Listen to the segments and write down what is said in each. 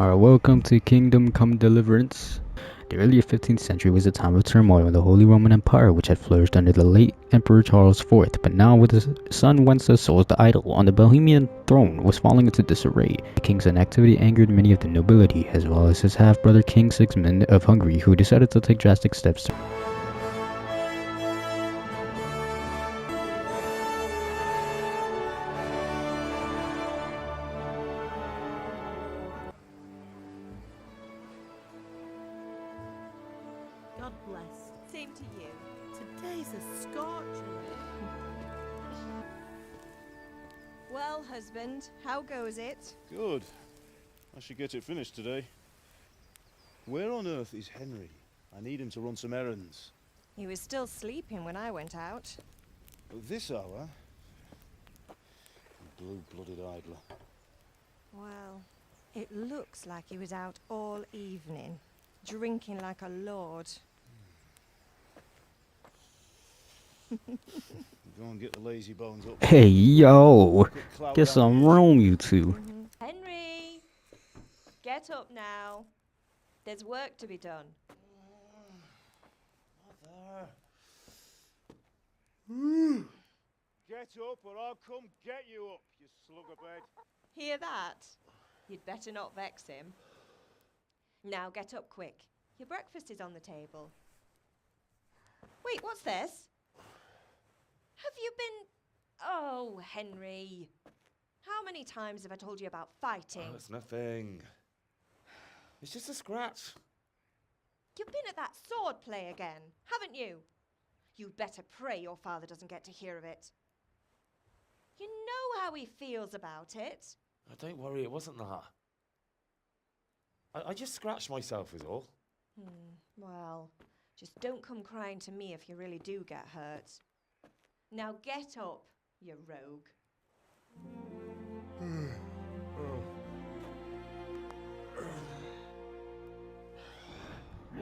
Welcome to Kingdom Come Deliverance. The early 15th century was a time of turmoil in the Holy Roman Empire, which had flourished under the late Emperor Charles IV, but now with his son Wenceslaus the Idol on the Bohemian throne was falling into disarray. The king's inactivity angered many of the nobility, as well as his half-brother King Sigismund of Hungary, who decided to take drastic steps to God bless. Same to you. Today's a scorcher. Well, husband, how goes it? Good. I should get it finished today. Where on earth is Henry? I need him to run some errands. He was still sleeping when I went out. At this hour? Blue-blooded idler. Well, it looks like he was out all evening, drinking like a lord. Go and get the lazy bones up. Hey yo, get some room, you two. Henry! Get up now. There's work to be done. Get up or I'll come get you up, you slugabed. Hear that? You'd better not vex him. Now get up quick. Your breakfast is on the table. Wait, what's this? Have you been... Oh, Henry. How many times have I told you about fighting? Oh, it's nothing. It's just a scratch. You've been at that sword play again, haven't you? You'd better pray your father doesn't get to hear of it. You know how he feels about it. Oh, don't worry, it wasn't that. I just scratched myself is all. Well, just don't come crying to me if you really do get hurt. Now get up, you rogue.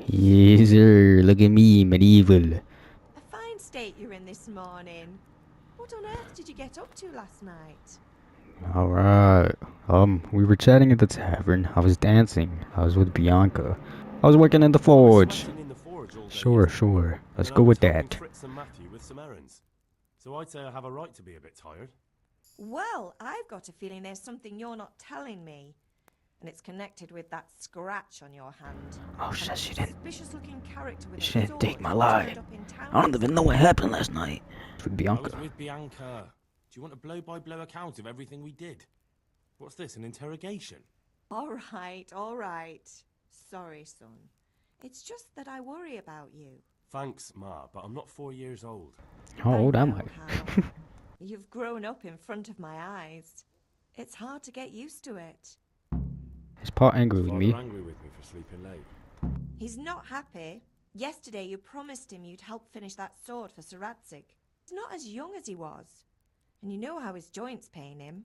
Yes sir, look at me, medieval. A fine state you're in this morning. What on earth did you get up to last night? Alright, we were chatting at the tavern. I was dancing. I was with Bianca. I was working in the forge. Sure. Let's go with that. Fritz and Matthew with some errands. So I'd say I have a right to be a bit tired. Well, I've got a feeling there's something you're not telling me. And it's connected with that scratch on your hand. Oh shit, she didn't. Suspicious-looking character with She a didn't sword take my who lie. turned up in town I don't even know what happened last night. With I Bianca. was with Bianca. Do you want a blow-by-blow account of everything we did? What's this, an interrogation? All right. Sorry, son. It's just that I worry about you. Thanks, Ma, but I'm not 4 years old. How old am know, I? Hal. You've grown up in front of my eyes. It's hard to get used to it. Is Pa angry with Father me? angry with me for sleeping late. He's not happy. Yesterday you promised him you'd help finish that sword for Sir Radzig. He's not as young as he was. And you know how his joints pain him.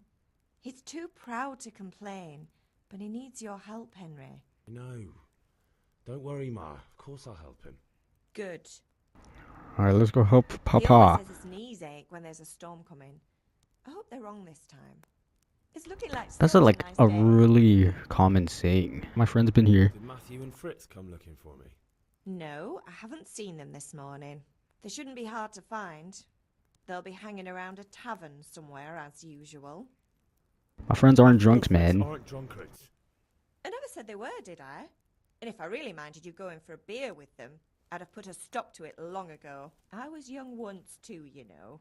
He's too proud to complain, but he needs your help, Henry. No. Don't worry, Ma. Of course I'll help him. Good. Alright, let's go help He Papa. always says his knees ache when there's a storm coming. I hope they're wrong this time. It's looking like That's such like nice a day. really common saying. My friend's been here. Did Matthew and Fritz come looking for me? No, I haven't seen them this morning. They shouldn't be hard to find. They'll be hanging around a tavern somewhere as usual. My friends aren't drunks, Fritz man. aren't drunkards. I never said they were, did I? And if I really minded you going for a beer with them, I'd have put a stop to it long ago. I was young once too, you know.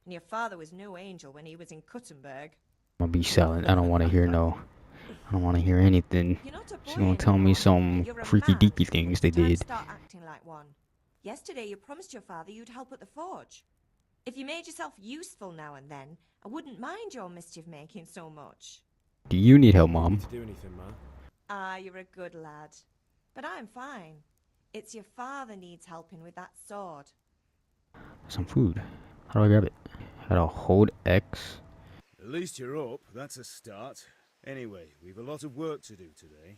And your father was no angel when he was in Kuttenberg. I'm gonna be silent. I don't want to hear I don't want to hear anything. You're not a boy She's gonna tell me anymore, some you're a freaky man. deaky things they It's time to did. start acting like one. Yesterday you promised your father you'd help at the forge. If you made yourself useful now and then, I wouldn't mind your mischief making so much. Do you need help, Don't Mom? need to do anything, Ma. Ah, you're a good lad. But I'm fine. It's your father needs helping with that sword. Some food. How do I grab it? How to hold X? At least you're up, that's a start. Anyway, we've a lot of work to do today.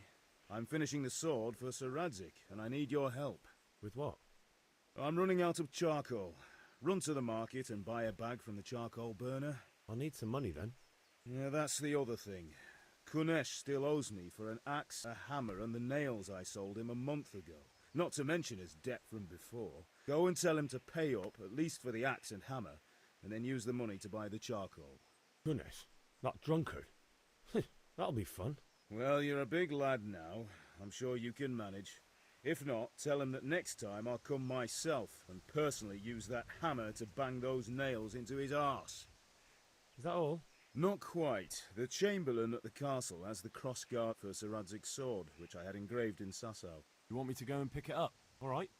I'm finishing the sword for Sir Radzig, and I need your help. With what? I'm running out of charcoal. Run to the market and buy a bag from the charcoal burner. I'll need some money then. Yeah, that's the other thing. Kunesh still owes me for an axe, a hammer, and the nails I sold him a month ago. Not to mention his debt from before. Go and tell him to pay up, at least for the axe and hammer, and then use the money to buy the charcoal. Goodness, that drunkard. That'll be fun. Well, you're a big lad now. I'm sure you can manage. If not, tell him that next time I'll come myself and personally use that hammer to bang those nails into his arse. Is that all? Not quite. The Chamberlain at the castle has the crossguard for Sir Radzig's sword, which I had engraved in Sasau. You want me to go and pick it up? All right.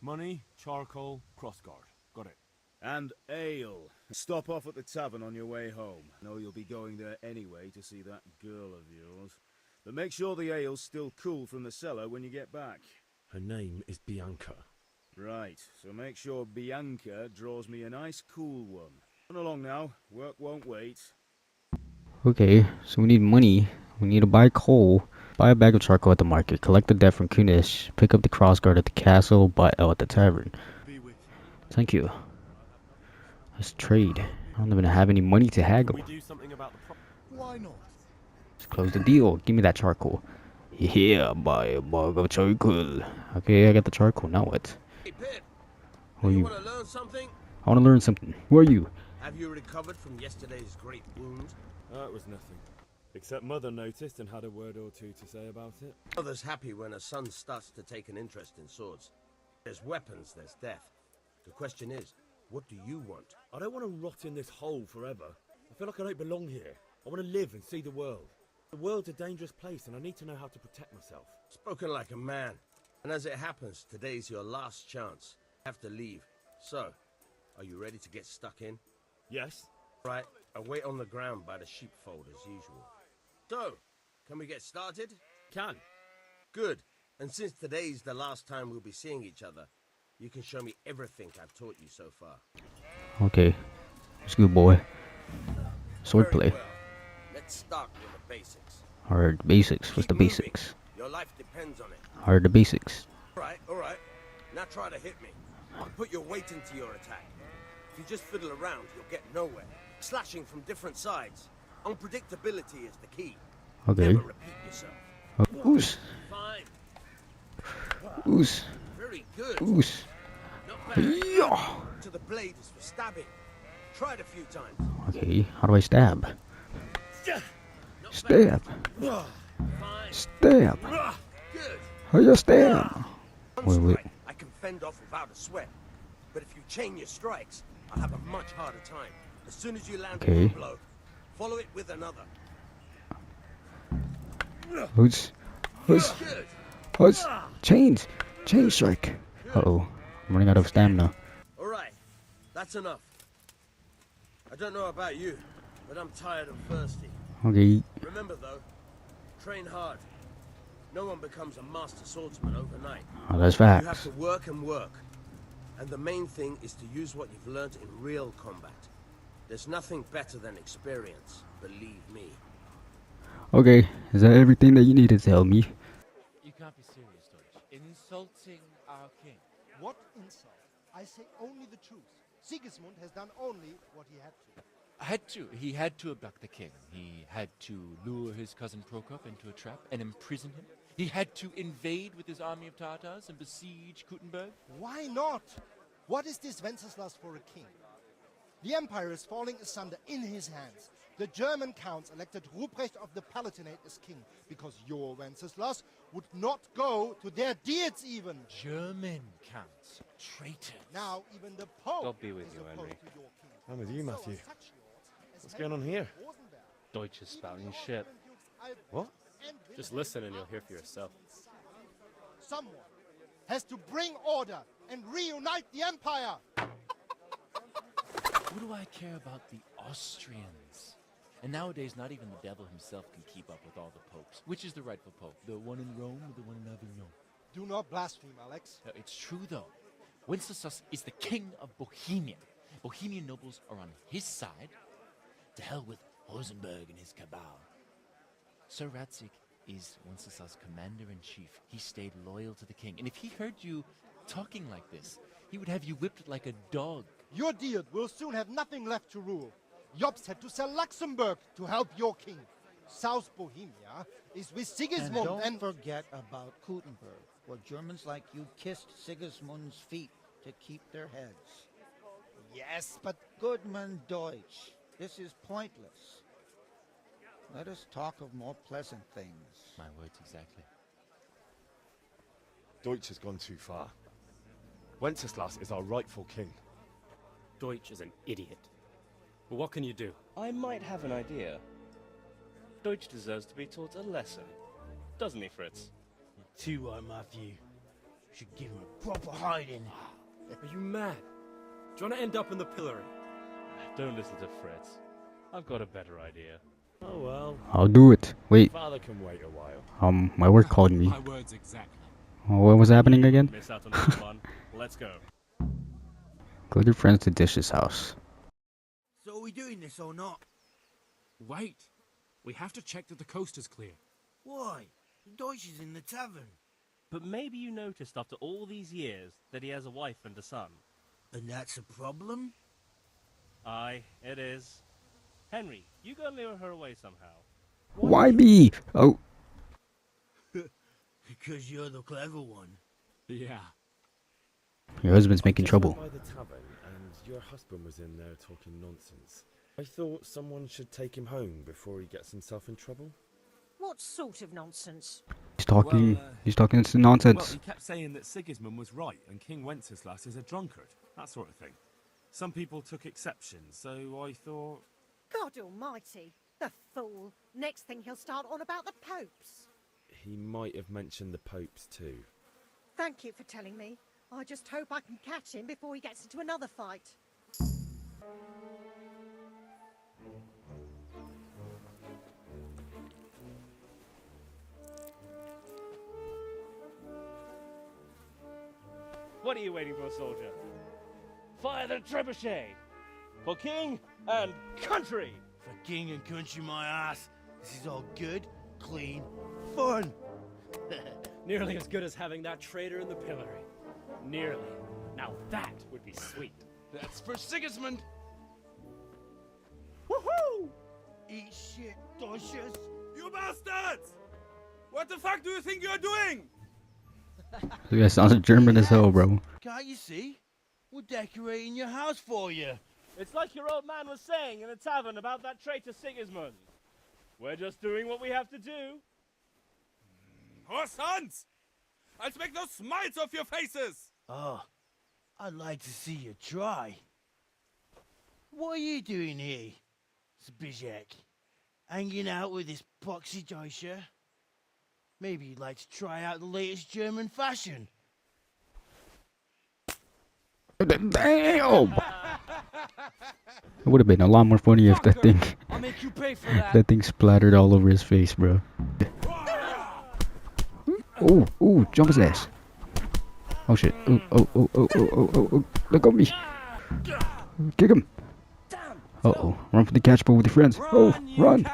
Money, charcoal, crossguard. Got it. And ale. Stop off at the tavern on your way home. I know you'll be going there anyway to see that girl of yours. But make sure the ale's still cool from the cellar when you get back. Her name is Bianca. Right, so make sure Bianca draws me a nice cool one. Run along now. Work won't wait. Okay, so we need money. We need to buy coal, buy a bag of charcoal at the market, collect the debt from Kunesh, pick up the crossguard at the castle, buy ale at the tavern. Thank you. Let's trade. I don't even have any money to haggle. We do something about the Why not? Let's close the deal. Give me that charcoal. Yeah, buy a bag of charcoal. Okay, I got the charcoal. Now what? Hey, Pip, Who are you you? want to learn something? I want to learn something. Who are you? Have you recovered from yesterday's great wound? It was nothing. Except Mother noticed and had a word or two to say about it. Mother's happy when her son starts to take an interest in swords. There's weapons, there's death. The question is, what do you want? I don't want to rot in this hole forever. I feel like I don't belong here. I want to live and see the world. The world's a dangerous place and I need to know how to protect myself. Spoken like a man. And as it happens, today's your last chance. You have to leave. So, are you ready to get stuck in? Yes? Right, I wait on the ground by the sheepfold as usual. So, can we get started? Can. Good. And since today's the last time we'll be seeing each other, you can show me everything I've taught you so far. Okay. It's good, boy. Swordplay. Very well. Let's start with the basics. Alright, basics. What's the Keep moving. basics? Your life depends on it. Alright, the basics. All right. Now try to hit me. And put your weight into your attack. If you just fiddle around, you'll get nowhere. Slashing from different sides. Unpredictability is the key. Okay. Never repeat yourself. Oos. Fine. Oos. Very good. Oos. Not bad. Yeah. To the blade is for stabbing. Try it a few times. Okay, how do I stab? Not Stab. bad. Fine. Stab. Good. How you stab? One Wait. strike I can fend off without a sweat. But if you chain your strikes, I'll have a much harder time. As soon as you land Okay. one blow, follow it with another. Who's Good. chains? Chain strike. Uh-oh. I'm running out of stamina. All right. That's enough. I don't know about you, but I'm tired and thirsty. Okay. Remember though, train hard. No one becomes a master swordsman overnight. Oh, that's You have facts. to work and work. And the main thing is to use what you've learned in real combat. There's nothing better than experience, believe me. Okay, is that everything that you need to tell me? You can't be serious, Deutsch. Insulting our king. What insult? I say only the truth. Sigismund has done only what he had to. He had to abduct the king. He had to lure his cousin Prokop into a trap and imprison him. He had to invade with his army of Tartars and besiege Kuttenberg. Why not? What is this Wenceslaus for a king? The empire is falling asunder in his hands. The German counts elected Ruprecht of the Palatinate as king because your Wenceslaus would not go to their deeds even. German counts. Traitors. Now even the Pope God be with is you, opposed Henry. to your king. I'm with you, So are Matthew. such lords as What's going on here? Rosenberg, Deutsch is spouting shit. Albrecht, What? and Just Wilhelm listen and you'll hear for yourself. Someone has to bring order and reunite the empire. What do I care about the Austrians? And nowadays, not even the devil himself can keep up with all the popes. Which is the rightful pope? The one in Rome or the one in Avignon? Do not blaspheme, Alex. It's true, though. Wenceslaus is the king of Bohemia. Bohemian nobles are on his side. To hell with Rosenberg and his cabal. Sir Radzig is Wenceslaus' commander-in-chief. He stayed loyal to the king. And if he heard you talking like this, he would have you whipped like a dog. Your deed will soon have nothing left to rule. Jobst had to sell Luxembourg to help your king. South Bohemia is with And Sigismund don't forget about Gutenberg, where Germans like you kissed Sigismund's feet to keep their heads. Yes, but Goodman Deutsch, this is pointless. Let us talk of more pleasant things. My words exactly. Deutsch has gone too far. Wenceslaus is our rightful king. Deutsch is an idiot. But what can you do? I might have an idea. Deutsch deserves to be taught a lesson. Doesn't he, Fritz? Too right, Matthew. Should give him a proper hiding. Are you mad? Do you want to end up in the pillory? Don't listen to Fritz. I've got a better idea. Oh well. I'll do it. Wait. Father can wait a while. My work called me. My words exactly. What was happening again? Miss out on this one. Let's go. Go with your friends to Dish's house. So are we doing this or not? Wait. We have to check that the coast is clear. Why? Deutsch is in the tavern. But maybe you noticed after all these years that he has a wife and a son. And that's a problem? Aye, it is. Henry, you go lure her away somehow. Why me? Oh. Because you're the clever one. Yeah. Your husband's making Just trouble. went by the tavern, and your husband was in there talking nonsense. I thought someone should take him home before he gets himself in trouble. What sort of nonsense? He's talking. Well, he's talking some Well, nonsense. he kept saying that Sigismund was right and King Wenceslaus is a drunkard. That sort of thing. Some people took exception, so I thought... God almighty, the fool. Next thing he'll start on about the popes. He might have mentioned the popes too. Thank you for telling me. I just hope I can catch him before he gets into another fight. What are you waiting for, soldier? Fire the trebuchet! For king and country! For king and country, my ass. This is all good, clean, fun. Nearly as good as having that traitor in the pillory. Nearly. Now that would be sweet. That's for Sigismund. Woohoo! Eat shit, Deutsches. You bastards! What the fuck do you think you're doing? This guy sounds German as hell, bro. Can't you see? We're decorating your house for you. It's like your old man was saying in the tavern about that traitor Sigismund. We're just doing what we have to do. Oh, sons! I'll make those smiles off your faces! Oh, I'd like to see you try. What are you doing here, Zbigniew? Hanging out with this poxy Deutscher? Maybe you'd like to try out the latest German fashion. Damn! It would have been a lot more funny if that thing, I'll make you pay for that. that thing splattered all over his face, bro. Oh, oh, jump his ass. Oh shit. Oh, oh, oh, oh, oh, oh, oh, oh. Look at me. Kick him. Uh-oh. Run for the catch ball with your friends. Oh, run.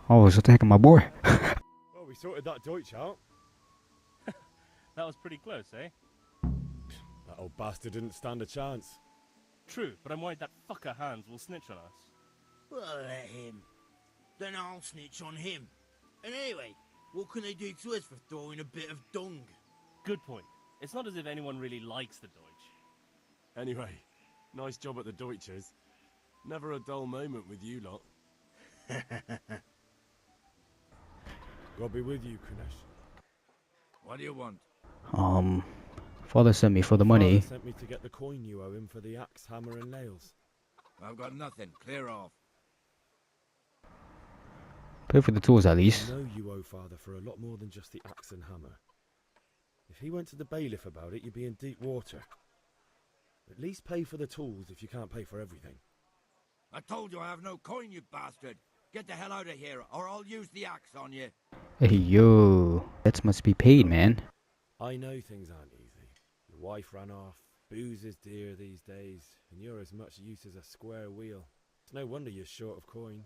Oh, it's attacking my boy. Well, we sorted that Deutsch out. That was pretty close, eh? That old bastard didn't stand a chance. True, but I'm worried that fucker Hans will snitch on us. Well, let him. Then I'll snitch on him. And anyway, what can they do to us for throwing a bit of dung? Good point. It's not as if anyone really likes the Deutsch. Anyway, nice job at the Deutsches. Never a dull moment with you lot. God be with you, Kunesh. What do you want? Father sent me for the money. Father sent me to get the coin you owe him for the axe, hammer, and nails. I've got nothing. Clear off. Pay for the tools at I least. know you owe Father for a lot more than just the axe and hammer. If he went to the bailiff about it, you'd be in deep water. At least pay for the tools if you can't pay for everything. I told you I have no coin, you bastard. Get the hell out of here, or I'll use the axe on you. Hey, yo. Debts must be paid, man. I know things aren't easy. Your wife ran off, booze is dear these days, and you're as much use as a square wheel. It's no wonder you're short of coin.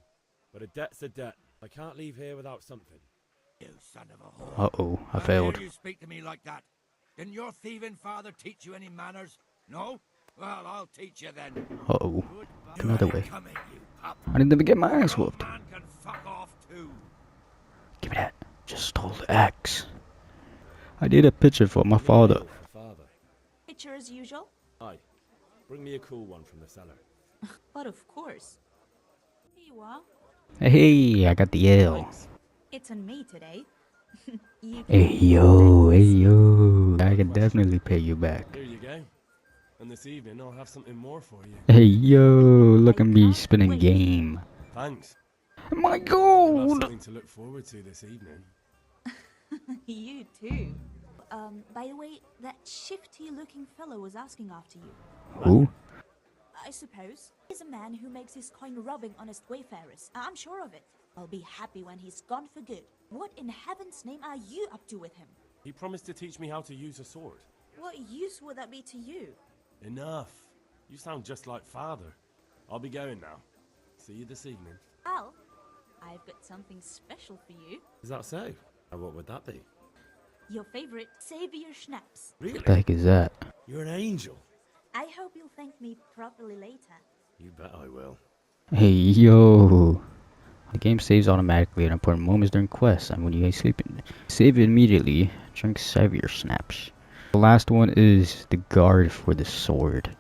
But a debt's a debt. I can't leave here without something. You son of a whore. Uh-oh, I How failed. dare you speak to me like that? Didn't your thieving father teach you any manners? No? Well, I'll teach you then. Uh-oh. Goodbye. Another way. Come in, you pup. I didn't even get my ass Your old whooped. man can fuck off too. Give me that. Just stole the axe. I need a picture for my father. Picture as usual? Aye. Bring me a cool one from the cellar. But of course. Here you are. Hey, I got the L. It's on me today. You Hey can yo, hey yo. I can definitely pay you back. Here you go. And this evening I'll have something more for you. Hey yo, look at me spinning game. Thanks. My You'll have gold! something to look forward to this evening. You too. By the way, that shifty-looking fellow was asking after you. Who? I suppose. He's a man who makes his coin robbing honest wayfarers. I'm sure of it. I'll be happy when he's gone for good. What in heaven's name are you up to with him? He promised to teach me how to use a sword. What use would that be to you? Enough. You sound just like father. I'll be going now. See you this evening. Al, I've got something special for you. Is that so? And what would that be? Your favorite Savior Schnapps. Really? What the heck is that? You're an angel. I hope you'll thank me properly later. You bet I will. Hey yo. The game saves automatically at important moments during quests and when you guys sleeping. Save immediately. Drink Savior Snaps. The last one is the guard for the sword.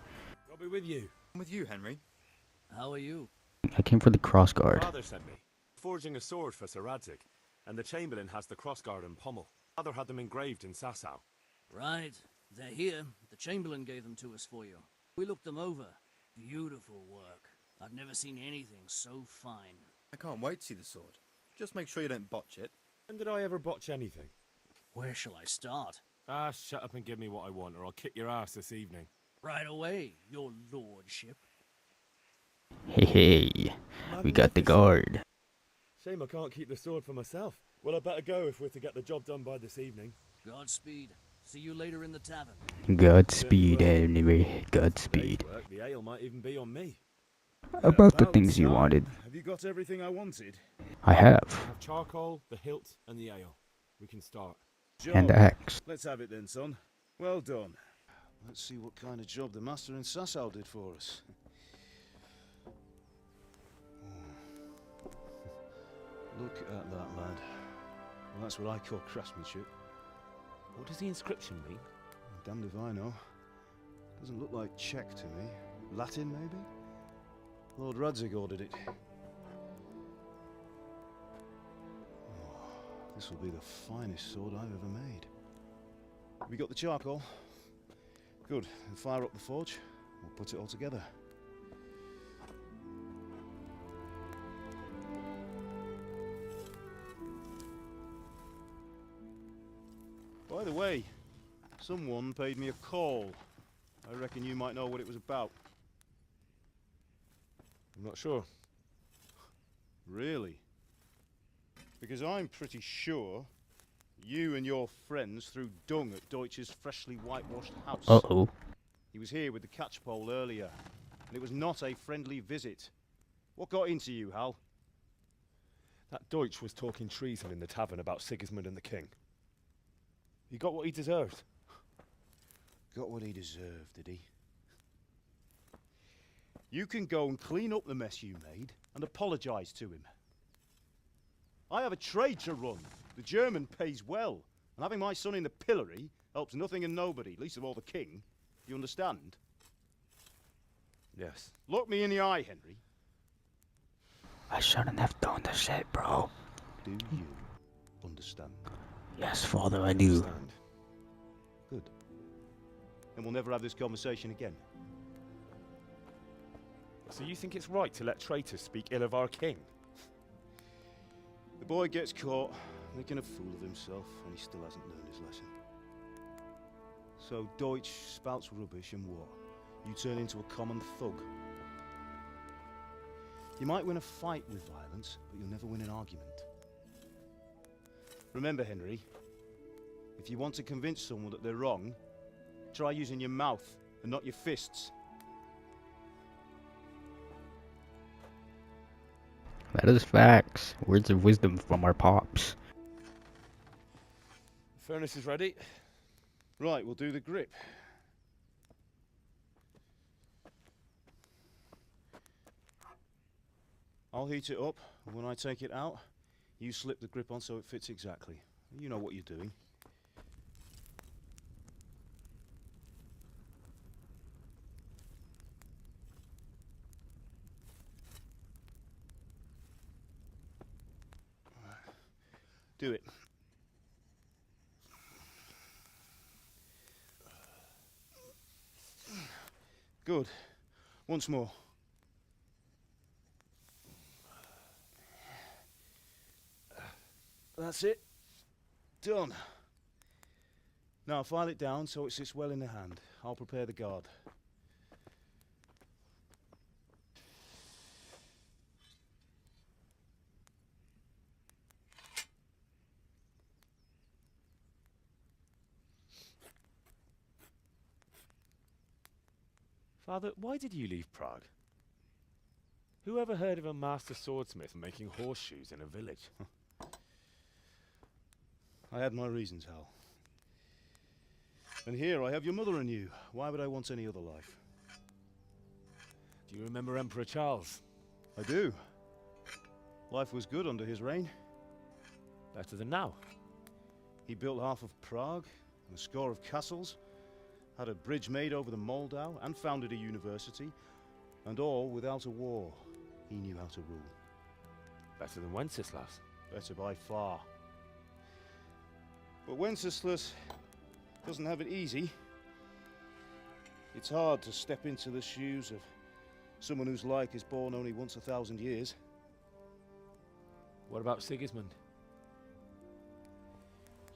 I'll be with you. I'm with you, Henry. How are you? I came for the cross guard. Father sent me. Forging a sword for Sir Radzik, and the Chamberlain has the crossguard and pommel. Father had them engraved in Sasau. Right. They're here. The Chamberlain gave them to us for you. We looked them over. Beautiful work. I've never seen anything so fine. I can't wait to see the sword. Just make sure you don't botch it. When did I ever botch anything? Where shall I start? Ah, shut up and give me what I want, or I'll kick your ass this evening. Right away, your lordship. Hey hey. We got the guard. Shame I can't keep the sword for myself. Well, I better go if we're to get the job done by this evening. Godspeed. See you later in the tavern. Godspeed, anyway. Godspeed. The ale might even be on me. About the things you wanted. Have you got everything I wanted? I have. I have charcoal, the hilt, and the ale. We can start. And the axe. Let's have it then, son. Well done. Let's see what kind of job the master in Sasau did for us. Look at that, lad. Well, that's what I call craftsmanship. What does the inscription mean? Damned if I know. Doesn't look like Czech to me. Latin, maybe? Lord Radzik ordered it. Oh, this will be the finest sword I've ever made. We got the charcoal? Good. Then fire up the forge. We'll put it all together. By the way, someone paid me a call. I reckon you might know what it was about. I'm not sure. Really? Because I'm pretty sure you and your friends threw dung at Deutsch's freshly whitewashed house. Uh-oh. He was here with the catchpole earlier, and it was not a friendly visit. What got into you, Hal? That Deutsch was talking treason in the tavern about Sigismund and the king. He got what he deserved. Got what he deserved, did he? You can go and clean up the mess you made and apologise to him. I have a trade to run. The German pays well, and having my son in the pillory helps nothing and nobody, least of all the king. You understand? Yes. Look me in the eye, Henry. I shouldn't have done the shit, bro. Do you understand? Yes, father, I do. Good. Then we'll never have this conversation again. So you think it's right to let traitors speak ill of our king? The boy gets caught, making a fool of himself, and he still hasn't learned his lesson. So Deutsch spouts rubbish, and what? You turn into a common thug. You might win a fight with violence, but you'll never win an argument. Remember, Henry, if you want to convince someone that they're wrong, try using your mouth and not your fists. That is facts. Words of wisdom from our pops. Furnace is ready. Right, we'll do the grip. I'll heat it up, and when I take it out, You slip the grip on so it fits exactly. You know what you're doing. Do it. Good. Once more. That's it. Done. Now file it down so it sits well in the hand. I'll prepare the guard. Father, why did you leave Prague? Who ever heard of a master swordsmith making horseshoes in a village? I had my reasons, Hal. And here I have your mother and you. Why would I want any other life? Do you remember Emperor Charles? I do. Life was good under his reign. Better than now. He built half of Prague and a score of castles, had a bridge made over the Moldau, and founded a university, and all without a war. He knew how to rule. Better than Wenceslaus. Better by far. But Wenceslaus doesn't have it easy. It's hard to step into the shoes of someone whose like is born only once 1,000 years. What about Sigismund?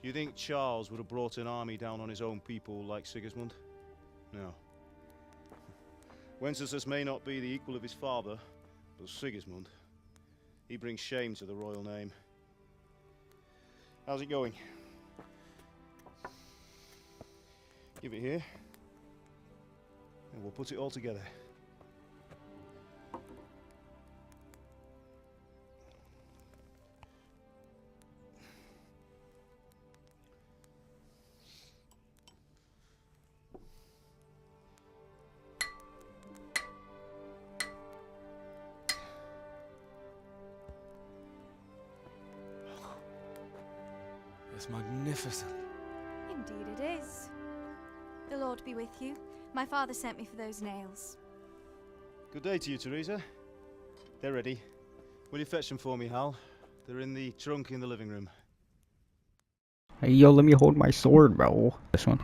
Do you think Charles would have brought an army down on his own people like Sigismund? No. Wenceslaus may not be the equal of his father, but Sigismund, he brings shame to the royal name. How's it going? Give it here, and we'll put it all together. It's magnificent. Indeed it is. The Lord be with you. My father sent me for those nails. Good day to you, Teresa. They're ready. Will you fetch them for me, Hal? They're in the trunk in the living room. Hey, yo, let me hold my sword, bro. This one.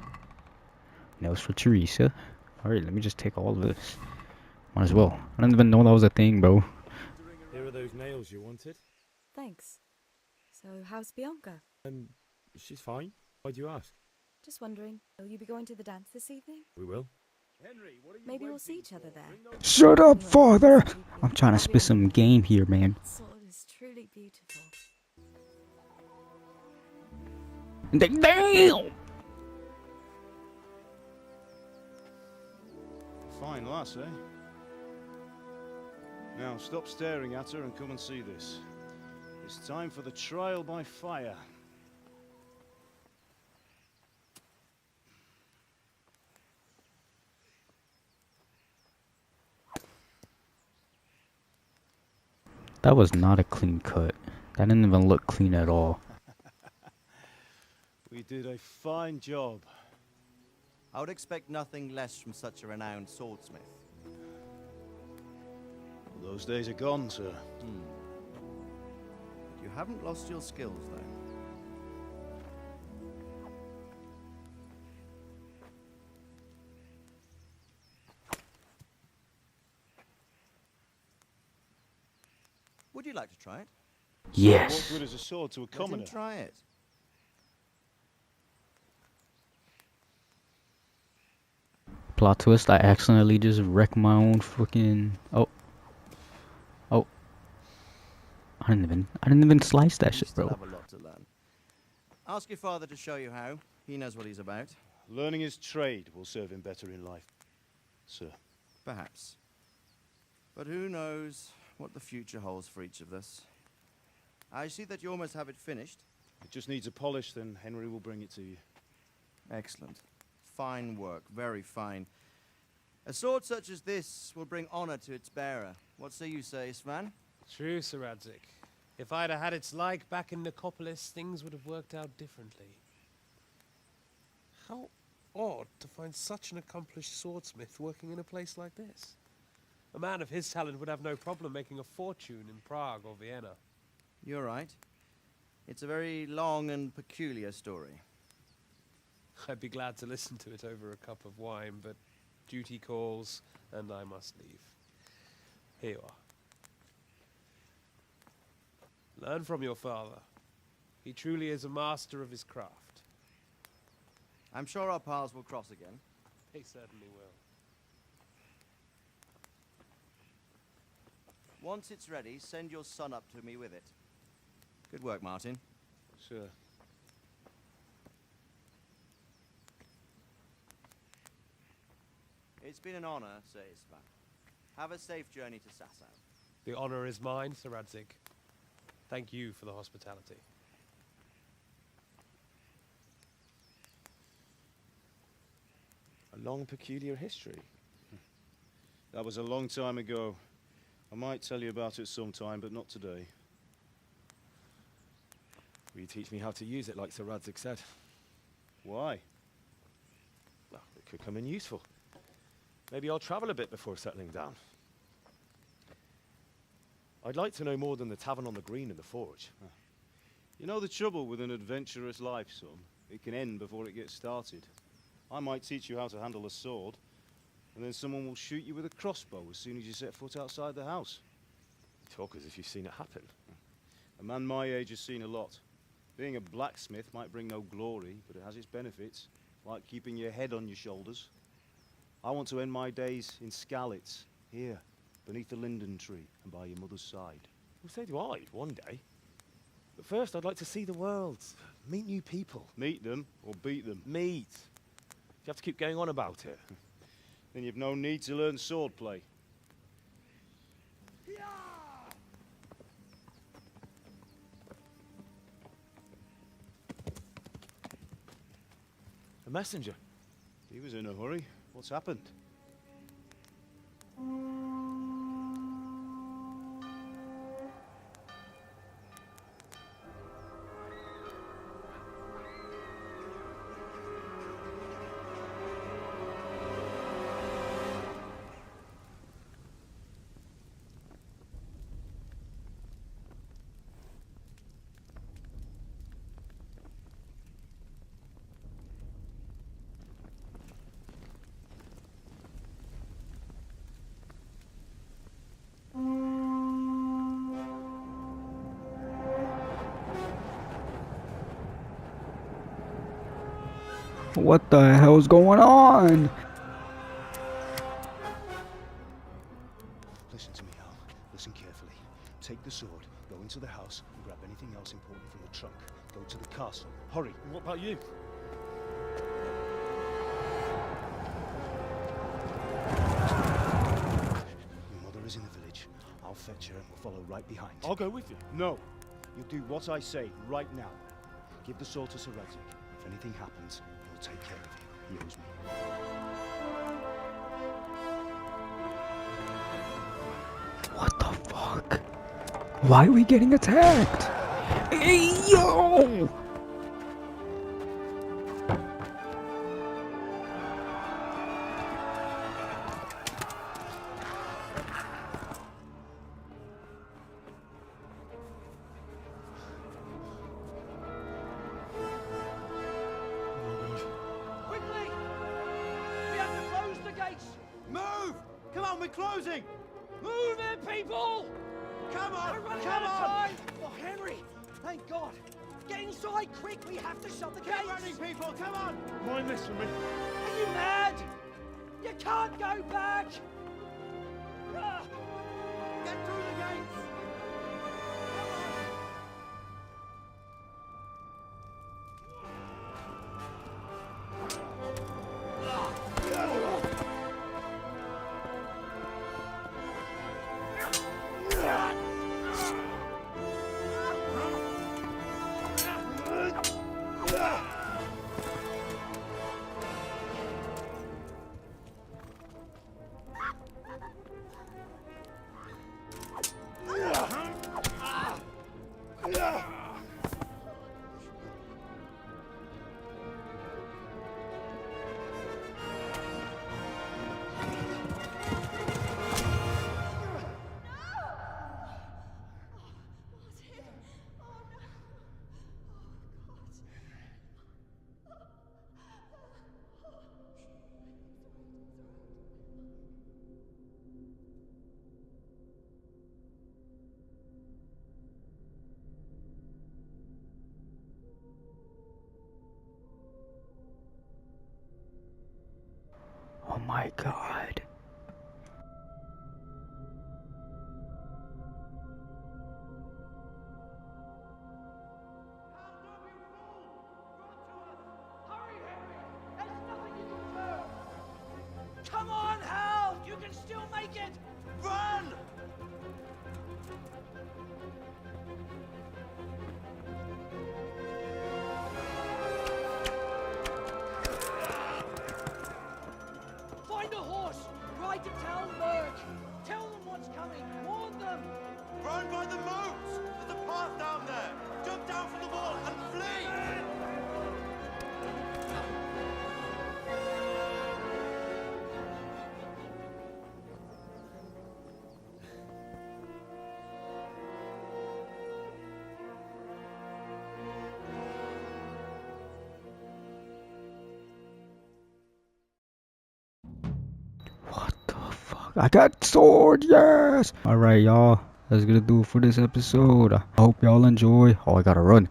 Nails for Teresa. Alright, let me just take all of this. Might as well. I didn't even know that was a thing, bro. Here are those nails you wanted. Thanks. So, how's Bianca? She's fine. Why do you ask? Just wondering, will you be going to the dance this evening? We will. Henry, what are you Maybe we'll see each other there. Shut up, father! I'm trying to spit some game here, man. That sword is truly beautiful. Damn! Fine lass, eh? Now stop staring at her and come and see this. It's time for the trial by fire. That was not a clean cut. That didn't even look clean at all. We did a fine job. I would expect nothing less from such a renowned swordsmith. Those days are gone, sir. You haven't lost your skills, though. Would you like to try it? Yes. What good is a sword to a commoner? Let him try it. Plot twist, I accidentally just wrecked my own fucking... Oh. I didn't even slice that shit, bro. You still have a lot to learn. Ask your father to show you how. He knows what he's about. Learning his trade will serve him better in life, sir. Perhaps. But who knows what the future holds for each of us. I see that you almost have it finished. It just needs a polish, then Henry will bring it to you. Excellent. Fine work, very fine. A sword such as this will bring honor to its bearer. What say you, Sven? True, Sir Radzik. If I'd have had its like back in Nicopolis, things would have worked out differently. How odd to find such an accomplished swordsmith working in a place like this. A man of his talent would have no problem making a fortune in Prague or Vienna. You're right. It's a very long and peculiar story. I'd be glad to listen to it over a cup of wine, but duty calls, and I must leave. Here you are. Learn from your father. He truly is a master of his craft. I'm sure our paths will cross again. They certainly will. Once it's ready, send your son up to me with it. Good work, Martin. Sure. It's been an honor, Sir Istvan. Have a safe journey to Sasau. The honor is mine, Sir Radzik. Thank you for the hospitality. A long, peculiar history. That was a long time ago. I might tell you about it sometime, but not today. Will you teach me how to use it, like Sir Radzik said? Why? Well, it could come in useful. Maybe I'll travel a bit before settling down. I'd like to know more than the tavern on the green and the forge. You know the trouble with an adventurous life, son? It can end before it gets started. I might teach you how to handle a sword, and then someone will shoot you with a crossbow as soon as you set foot outside the house. You talk as if you've seen it happen. A man my age has seen a lot. Being a blacksmith might bring no glory, but it has its benefits, like keeping your head on your shoulders. I want to end my days in Skalitz, here, beneath the linden tree and by your mother's side. Well, so do I, one day. But first, I'd like to see the world, meet new people. Meet them or beat them? Meet. You have to keep going on about it. Then you've no need to learn swordplay. A messenger. He was in a hurry. What's happened? What the hell's going on? Listen to me, Al. Listen carefully. Take the sword, go into the house, and grab anything else important from the trunk. Go to the castle. Hurry. And what about you? Your mother is in the village. I'll fetch her and we'll follow right behind. I'll go with you. No. You'll do what I say right now. Give the sword to Sir Radzik. If anything happens, he'll take care of you. He owes me. What the fuck? Why are we getting attacked? Hey, yo! Quickly! We have to close the gates! Move! Come on, we're closing! Move it, people! Come on! We're running Come out of on! time! Oh, Henry! Thank God! Get inside quick! We have to shut the gates! Get running, people! Come on! Mind this for me. Are you mad? You can't go back! Ah! Get through the gates! Oh my god. Come on, Hal! You can still make it! Run! Find a horse! Ride to Talmberg! Tell them what's coming! Warn them! Run by the moats! There's a path down there! Jump down from the wall and flee! I got sword, yes! Alright, y'all. That's gonna do it for this episode. I hope y'all enjoy. Oh, I gotta run.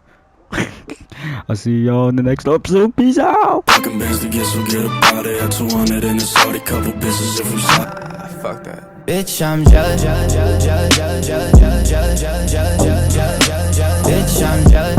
I'll see y'all in the next episode. Peace out! Fucking bands to get so get about it. At 200 in the Saudi, couple business if we fuck that. Bitch, I'm jealous, jealous, jealous, jealous, jealous, jealous, jealous, jealous, jealous, jealous, jealous, jealous. Bitch, I'm jealous.